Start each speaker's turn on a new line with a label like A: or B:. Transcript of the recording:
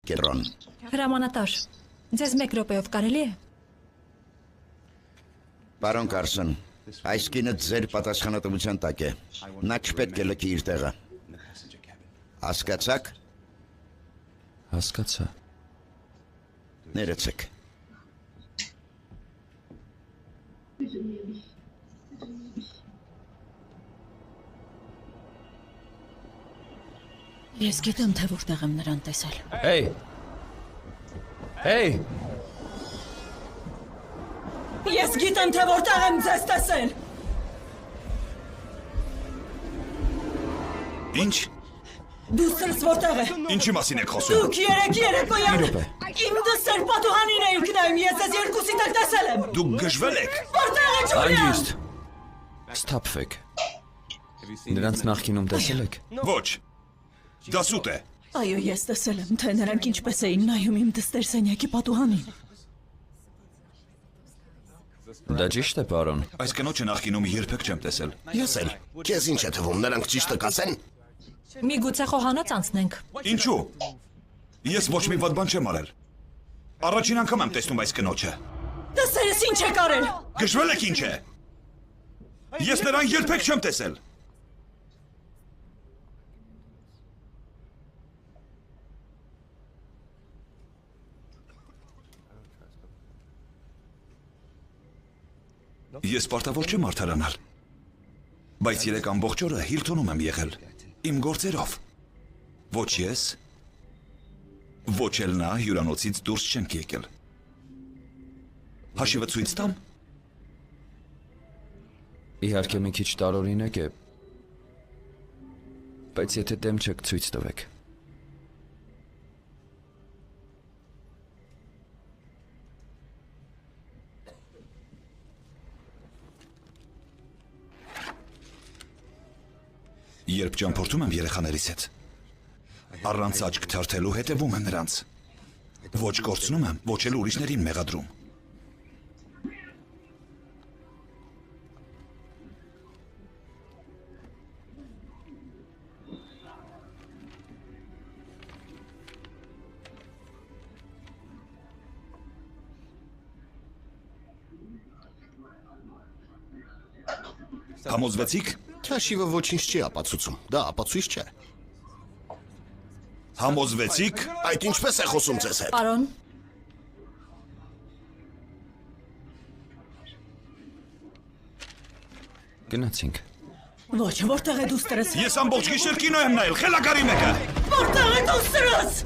A: Կերոն։
B: Հրամանատար, ձեզ մեկ րոպեով կարելի է։
A: Պարոն Կարսոն, այս կինը ձեր պատասխանատվության տակ է։ Նա չպետք է լքի իր տեղը։ Հասկացաք։
C: Հասկացա։
A: Ներեցեք։
D: Ես գիտեմ, թե որտեղ եմ նրան տեսել։
C: Հեյ։ Հեյ։
D: Ես գիտեմ, թե որտեղ եմ ձեզ տեսել։
E: Ինչ։
D: Դուստրս որտեղ է։
E: Ինչի մասին եք խոսում։
D: Դուք երեկոյան իմ դստեր պատուհանին էիք նայում, ես ձեզ երկուսի տեղ տեսել եմ։
E: Դուք գժվել եք։
D: Որտեղ է Ջուլիան։
C: Հանգիստ։ Սթափվեք։ Նրանց նախկինում տեսել եք։
E: Ոչ։ Դա սուտ է։
D: Այո, ես տեսել եմ, թե նրանք ինչպես էին նայում իմ դստեր սենյակի պատուհանին։
C: Դա ճիշտ է, պարոն։
E: Այս կնոջը նախկինում երբեք չեմ տեսել։
F: Ես էլ։ Քեզ ինչ է թվում, նրանք ճիշտը կասեն։
B: Միգուցե խոհանոց անցնենք։
E: Ինչու։ Ես ոչ մի վատ բան չեմ արել։ Առաջին անգամ եմ տեսնում այս կնոջը։
D: Դստերս ինչ եք արել։
E: Գժվել եք ինչ է։ Ես նրան երբեք չեմ տեսել։ Ես պարտավոր չեմ արդարանալ, բայց երեք ամբողջ օրը Հիլթոնում եմ եղել, իմ գործերով։ Ոչ ես, ոչ էլ նա հյուրանոցից դուրս չենք եկել։ Հաշիվը ցույց տամ։
C: Իհարկե մի քիչ տարօրինակ է, բայց եթե դեմ չեք ցույց տվեք։
E: Երբ ճամփորդում եմ երեխաներիս հետ, առանց աչք թարթելու հետևում եմ նրանց։ Ոչ կորցնում եմ, ոչ էլ ուրիշներին մեղադրում։ Համոզվեցիք։
F: Հաշիվը ոչինչ չի ապացուցում։ Դա ապացույց չէ։
E: Համոզվեցիք։
F: Այդ ինչպես է խոսում ձեզ հետ։
B: Պարոն,
C: Գնացինք։
D: Ոչ, որտեղ է դուստրս։
E: Ես ամբողջ գիշեր կինո եմ նայել, խելագարի մեկը։
D: Որտեղ է դուստրս։